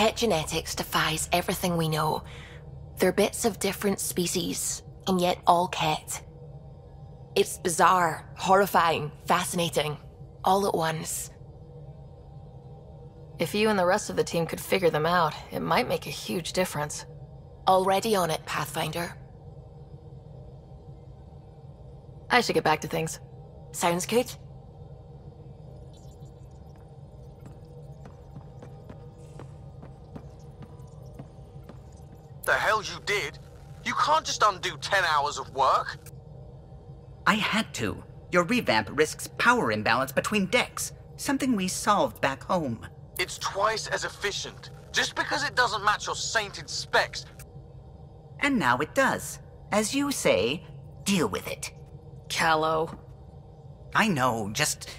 Ket genetics defies everything we know. They're bits of different species, and yet all Ket. It's bizarre, horrifying, fascinating, all at once. If you and the rest of the team could figure them out, it might make a huge difference. Already on it, Pathfinder. I should get back to things. Sounds good. The hell you did? You can't just undo 10 hours of work. I had to. Your revamp risks power imbalance between decks, something we solved back home. It's twice as efficient. Just because it doesn't match your sainted specs. And now it does. As you say, deal with it. Callow. I know, just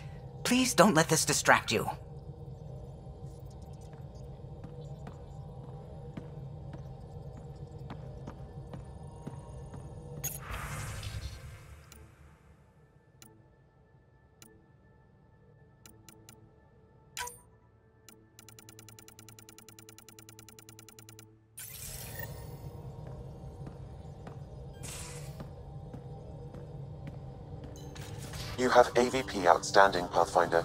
please don't let this distract you. You have AVP outstanding, Pathfinder.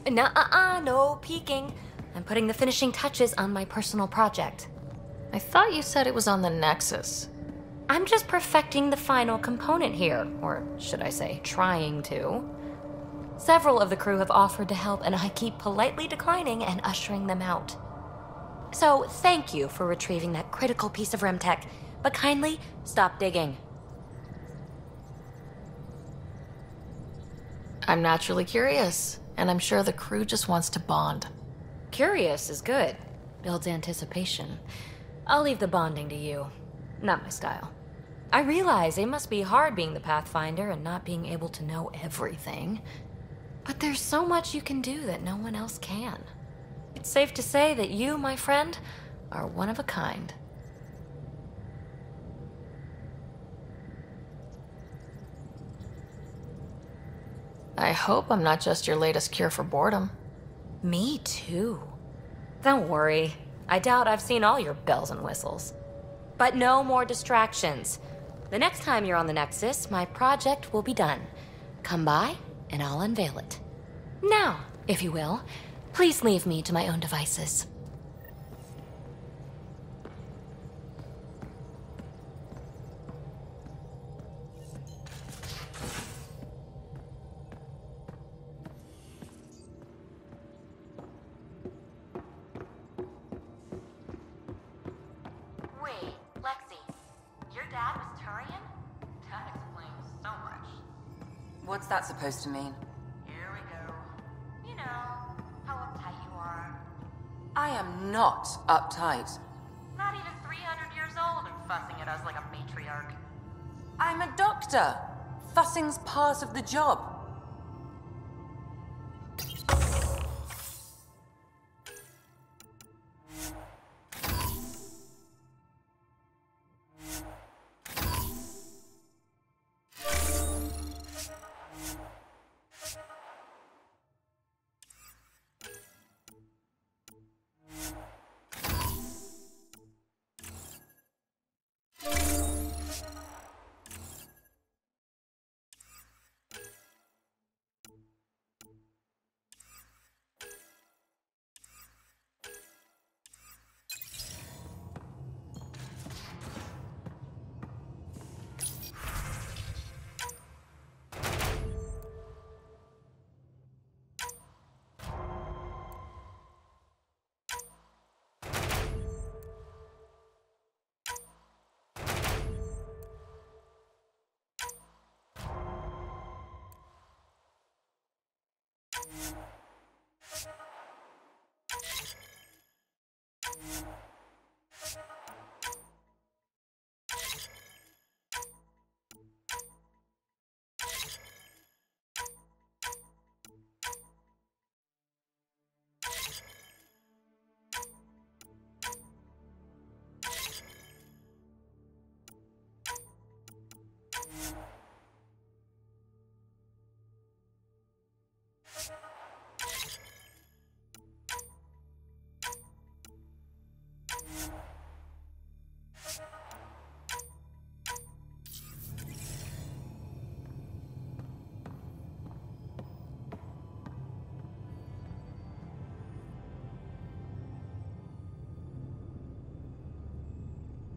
Nuh-uh, no peeking. I'm putting the finishing touches on my personal project. I thought you said it was on the Nexus. I'm just perfecting the final component here, or should I say, trying to. Several of the crew have offered to help, and I keep politely declining and ushering them out. So, thank you for retrieving that critical piece of REM tech, but kindly stop digging. I'm naturally curious, and I'm sure the crew just wants to bond. Curious is good. Builds anticipation. I'll leave the bonding to you. Not my style. I realize it must be hard being the Pathfinder and not being able to know everything. But there's so much you can do that no one else can. It's safe to say that you, my friend, are one of a kind. I hope I'm not just your latest cure for boredom. Me too. Don't worry. I doubt I've seen all your bells and whistles. But no more distractions. The next time you're on the Nexus, my project will be done. Come by, and I'll unveil it. Now, if you will, please leave me to my own devices. What's that supposed to mean? Here we go. You know, how uptight you are. I am not uptight. Not even 300 years old and fussing at us like a matriarch. I'm a doctor. Fussing's part of the job.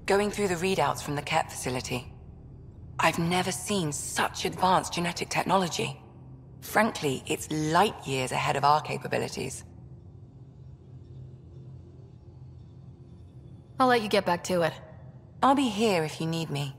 Going through the readouts from the Ket facility, I've never seen such advanced genetic technology. Frankly, it's light years ahead of our capabilities. I'll let you get back to it. I'll be here if you need me.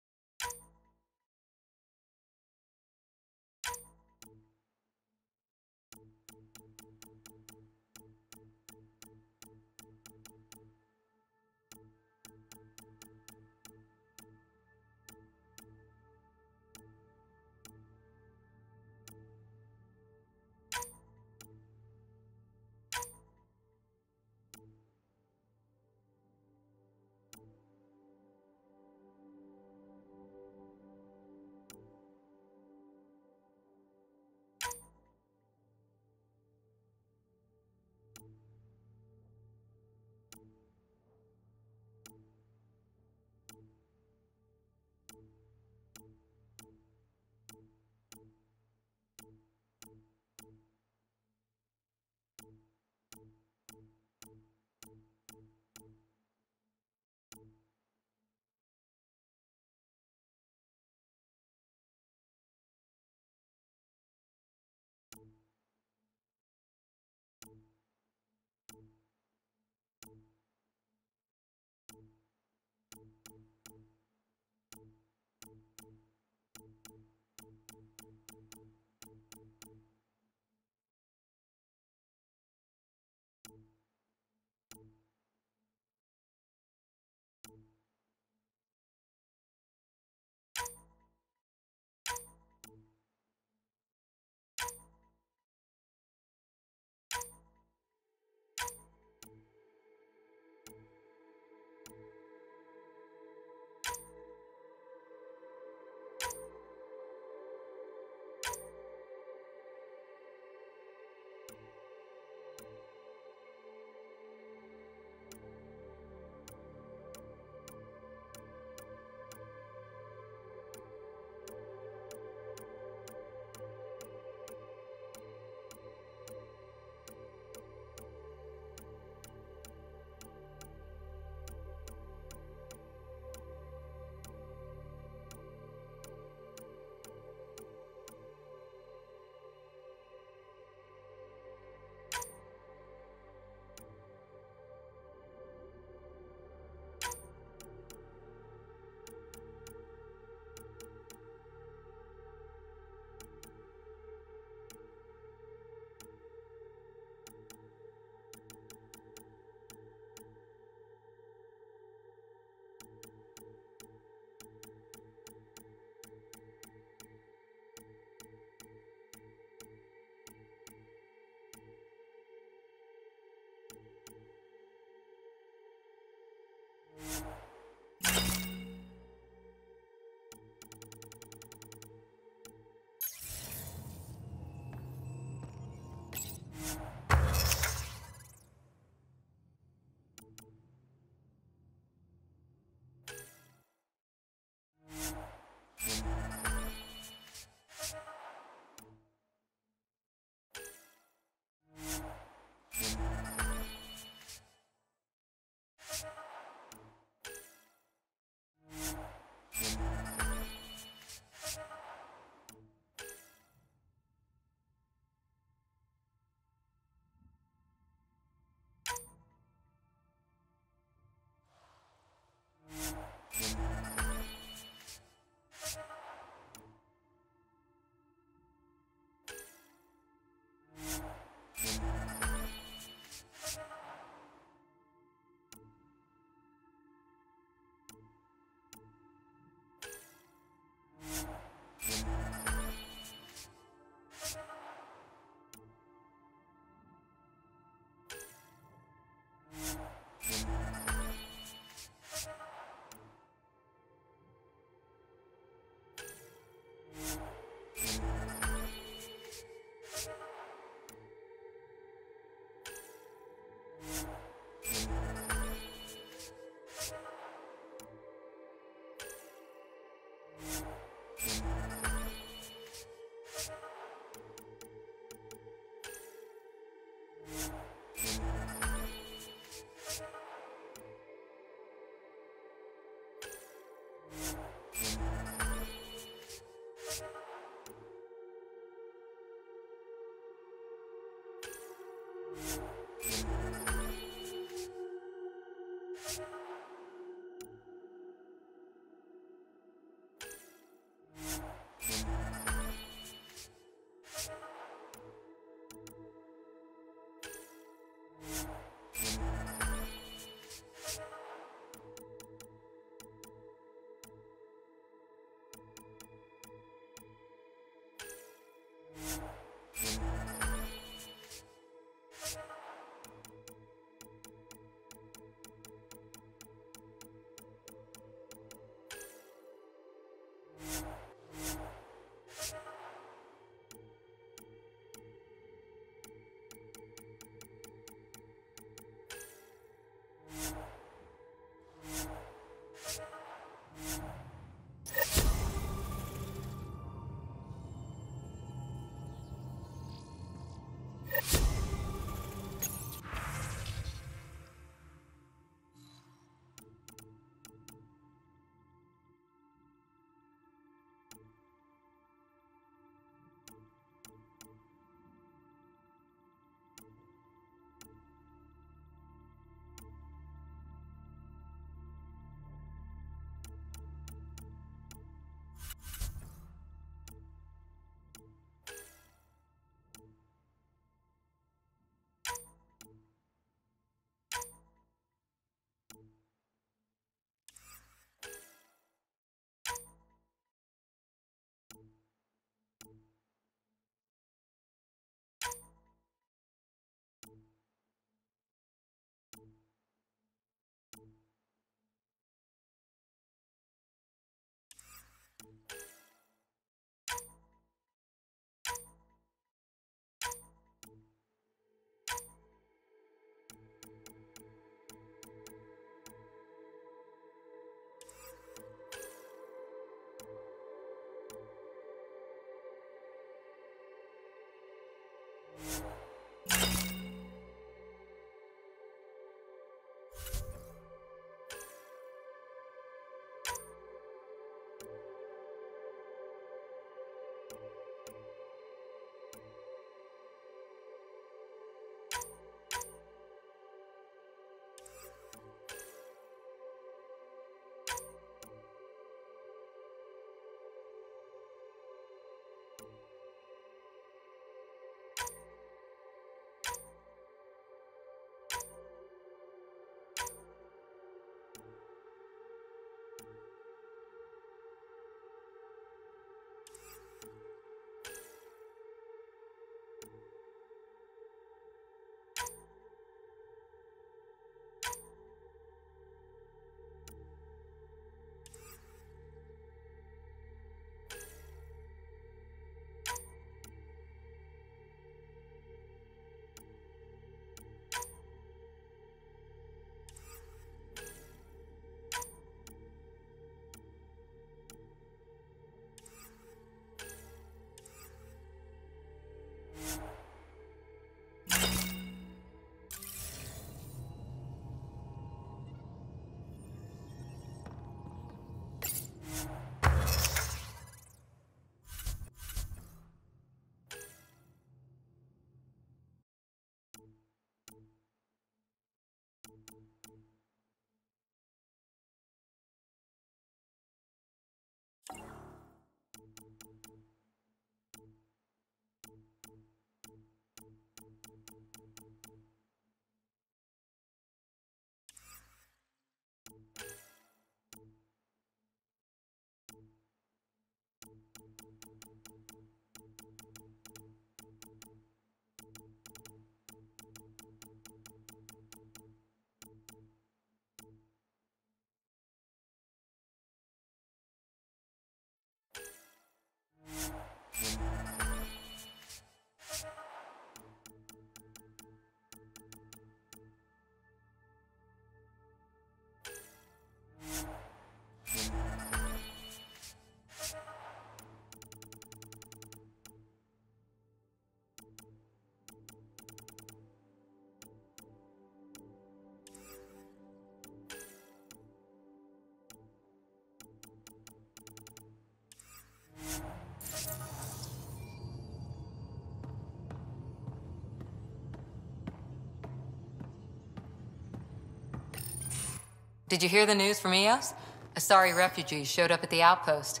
Did you hear the news from Eos? Asari refugees showed up at the outpost.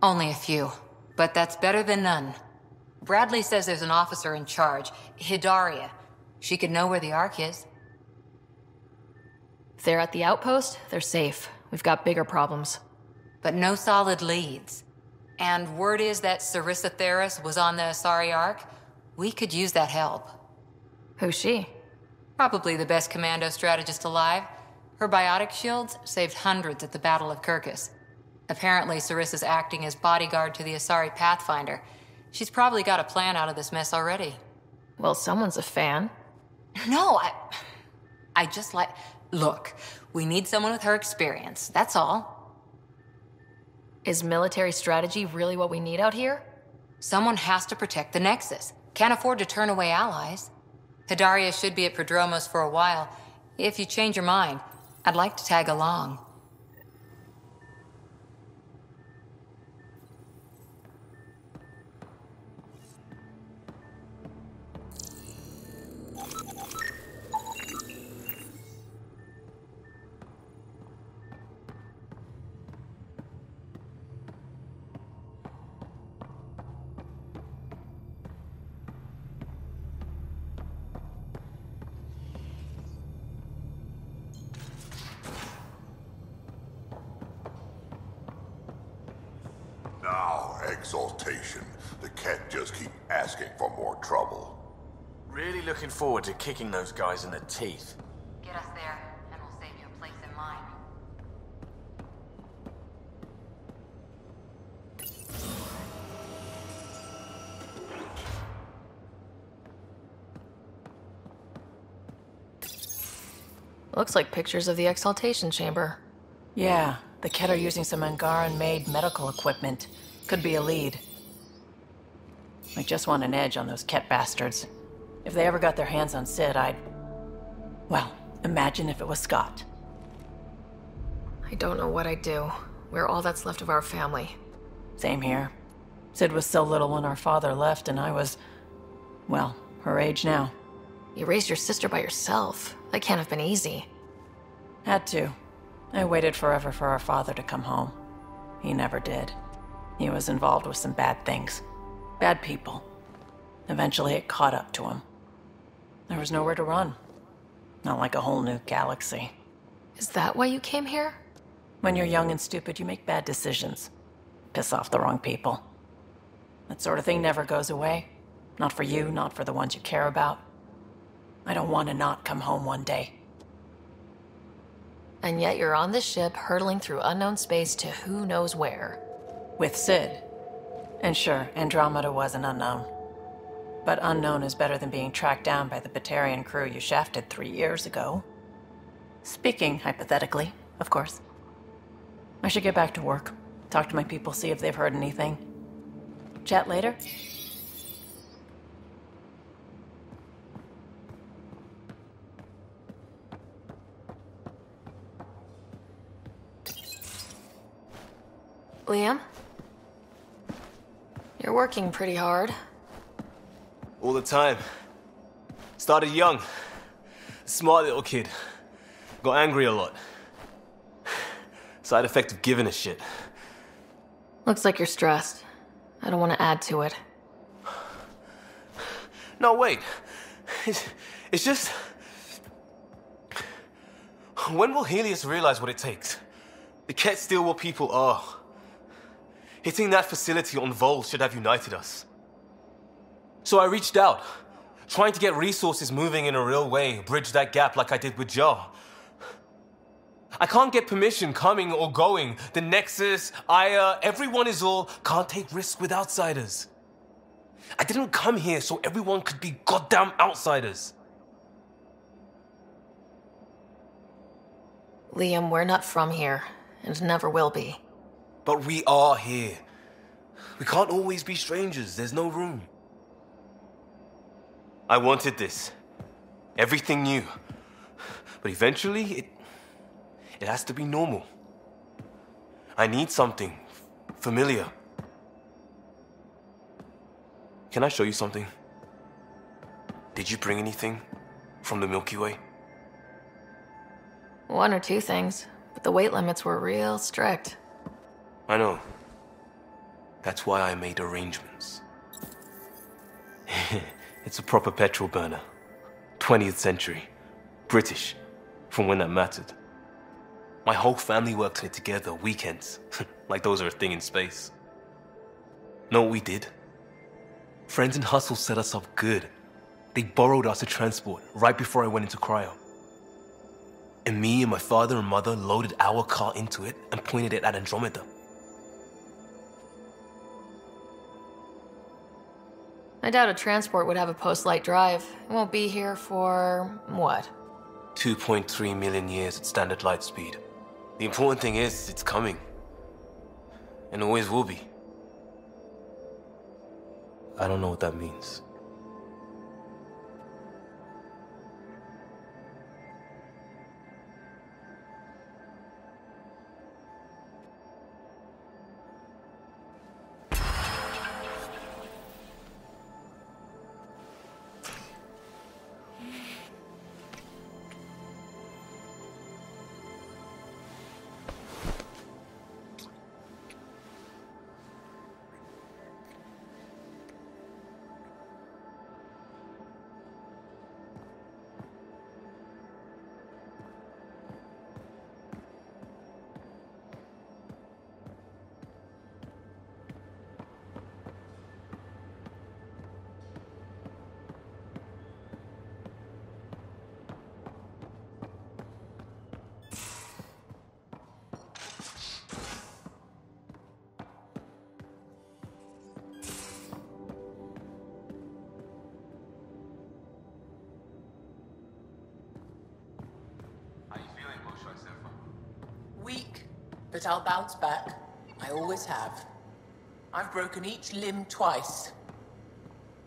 Only a few, but that's better than none. Bradley says there's an officer in charge, Hidaria. She could know where the Ark is. If they're at the outpost, they're safe. We've got bigger problems. But no solid leads. And word is that Sarissa Theris was on the Asari Ark. We could use that help. Who's she? Probably the best commando strategist alive. Her biotic shields saved hundreds at the Battle of Kirkus. Apparently, Sarissa's acting as bodyguard to the Asari Pathfinder. She's probably got a plan out of this mess already. Well, someone's a fan. No, I just like... Look, we need someone with her experience, that's all. Is military strategy really what we need out here? Someone has to protect the Nexus. Can't afford to turn away allies. Hidaria should be at Prodromos for a while. If you change your mind, I'd like to tag along. Now, exaltation. The Ket just keep asking for more trouble. Really looking forward to kicking those guys in the teeth. Get us there, and we'll save you a place in mine. Looks like pictures of the Exaltation Chamber. Yeah, the Ket are using some Angaran-made medical equipment. Could be a lead. I just want an edge on those Ket bastards. If they ever got their hands on Sid, I'd... Well, imagine if it was Scott. I don't know what I'd do. We're all that's left of our family. Same here. Sid was so little when our father left, and I was... well, her age now. You raised your sister by yourself. That can't have been easy. Had to. I waited forever for our father to come home. He never did. He was involved with some bad things. Bad people. Eventually it caught up to him. There was nowhere to run. Not like a whole new galaxy. Is that why you came here? When you're young and stupid, you make bad decisions. Piss off the wrong people. That sort of thing never goes away. Not for you, not for the ones you care about. I don't want to not come home one day. And yet you're on this ship, hurtling through unknown space to who knows where. With Sid. And sure, Andromeda was an unknown. But unknown is better than being tracked down by the Batarian crew you shafted 3 years ago. Speaking hypothetically, of course. I should get back to work. Talk to my people, see if they've heard anything. Chat later? Liam? You're working pretty hard. All the time. Started young. Smart little kid. Got angry a lot. Side effect of giving a shit. Looks like you're stressed. I don't want to add to it. No, wait. It's just... When will Helios realize what it takes? The Ket still what people are. Hitting that facility on Vol should have united us. So I reached out, trying to get resources moving in a real way, bridge that gap like I did with Jar. I can't get permission coming or going. The Nexus, Aya, everyone is all, can't take risks with outsiders. I didn't come here so everyone could be goddamn outsiders. Liam, we're not from here, and never will be. But we are here. We can't always be strangers, there's no room. I wanted this. Everything new. But eventually, it has to be normal. I need something familiar. Can I show you something? Did you bring anything from the Milky Way? One or two things, but the weight limits were real strict. I know. That's why I made arrangements. It's a proper petrol burner. 20th century. British. From when that mattered. My whole family worked on it together, weekends. Like those are a thing in space. Know what we did? Friends in Hustle set us up good. They borrowed us to transport right before I went into cryo. And me and my father and mother loaded our car into it and pointed it at Andromeda. I doubt a transport would have a post-light drive. It won't be here for, what? 2.3 million years at standard light speed. The important thing is, it's coming. And always will be. I don't know what that means. Weak, but I'll bounce back. I always have. I've broken each limb twice.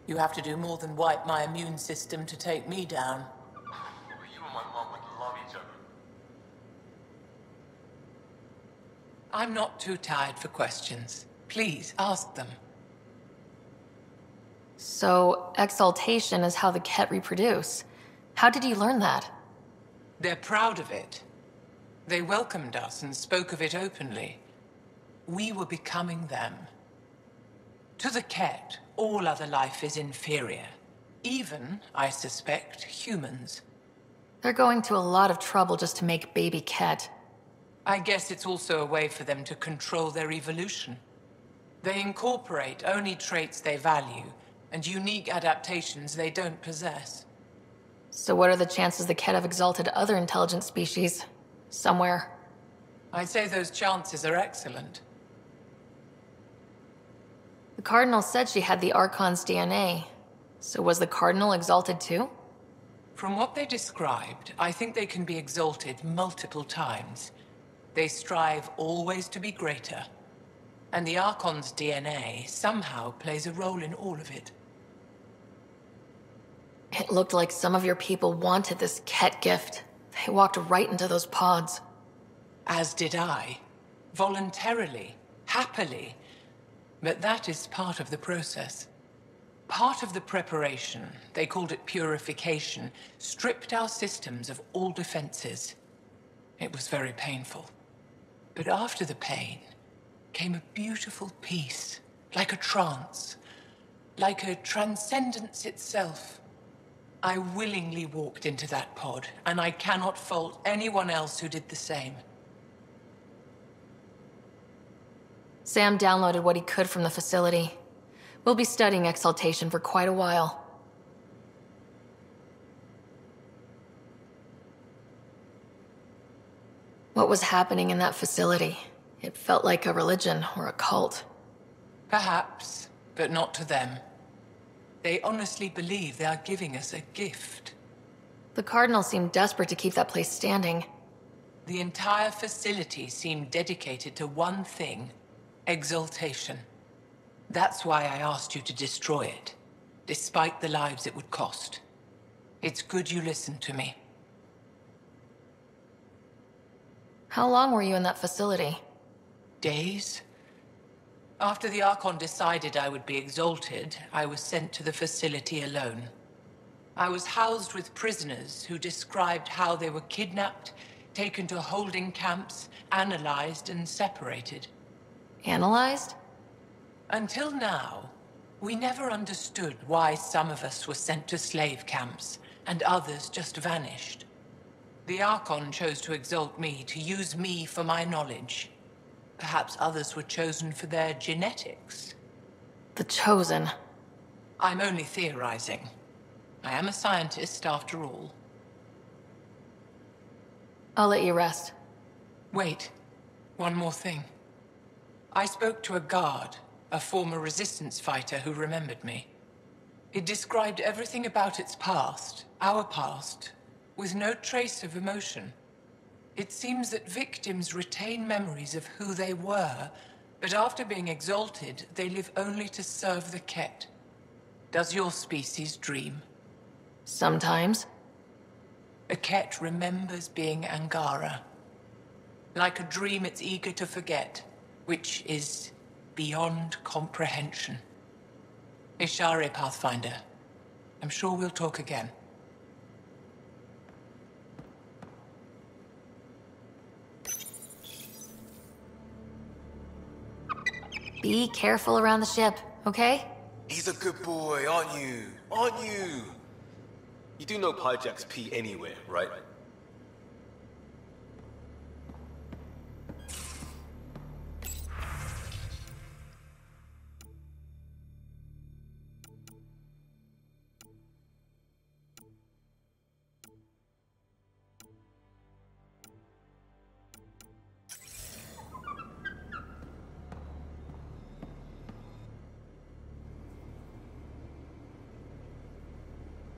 You have to do more than wipe my immune system to take me down. You and my mom would love each other. I'm not too tired for questions. Please, ask them. So, exaltation is how the Ket reproduce. How did you learn that? They're proud of it. They welcomed us and spoke of it openly. We were becoming them. To the Ket, all other life is inferior. Even, I suspect, humans. They're going to a lot of trouble just to make baby Ket. I guess it's also a way for them to control their evolution. They incorporate only traits they value, and unique adaptations they don't possess. So what are the chances the Ket have exalted other intelligent species? Somewhere? I'd say those chances are excellent. The Cardinal said she had the Archon's DNA. So was the Cardinal exalted too? From what they described, I think they can be exalted multiple times. They strive always to be greater. And the Archon's DNA somehow plays a role in all of it. It looked like some of your people wanted this Ket gift. They walked right into those pods. As did I. Voluntarily. Happily. But that is part of the process. Part of the preparation, they called it purification, stripped our systems of all defenses. It was very painful. But after the pain came a beautiful peace, like a trance, like a transcendence itself. I willingly walked into that pod, and I cannot fault anyone else who did the same. Sam downloaded what he could from the facility. We'll be studying exaltation for quite a while. What was happening in that facility? It felt like a religion or a cult. Perhaps, but not to them. They honestly believe they are giving us a gift. The Cardinal seemed desperate to keep that place standing. The entire facility seemed dedicated to one thing: exaltation. That's why I asked you to destroy it, despite the lives it would cost. It's good you listened to me. How long were you in that facility? Days. After the Archon decided I would be exalted, I was sent to the facility alone. I was housed with prisoners who described how they were kidnapped, taken to holding camps, analyzed and separated. Analyzed? Until now, we never understood why some of us were sent to slave camps and others just vanished. The Archon chose to exalt me, to use me for my knowledge. Perhaps others were chosen for their genetics. The Chosen. I'm only theorizing. I am a scientist, after all. I'll let you rest. Wait, one more thing. I spoke to a guard, a former resistance fighter who remembered me. It described everything about its past, our past, with no trace of emotion. It seems that victims retain memories of who they were, but after being exalted, they live only to serve the Ket. Does your species dream? Sometimes. A Ket remembers being Angara. Like a dream it's eager to forget, which is beyond comprehension. Ishare, Pathfinder. I'm sure we'll talk again. Be careful around the ship, okay? He's a good boy, aren't you? Aren't you? You do know Pyjack's pee anywhere, right?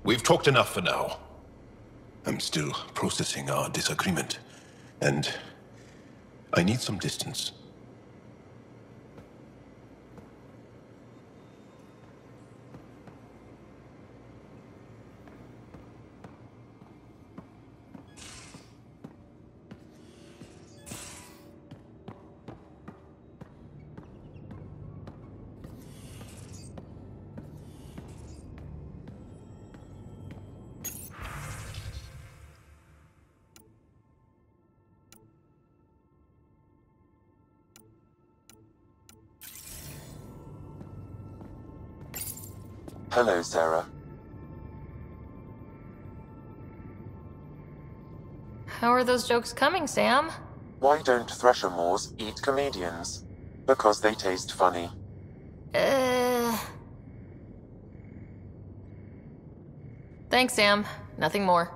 We've talked enough for now. I'm still processing our disagreement, and I need some distance. Hello, Sara. How are those jokes coming, Sam? Why don't Threshermoors eat comedians? Because they taste funny. Thanks, Sam. Nothing more.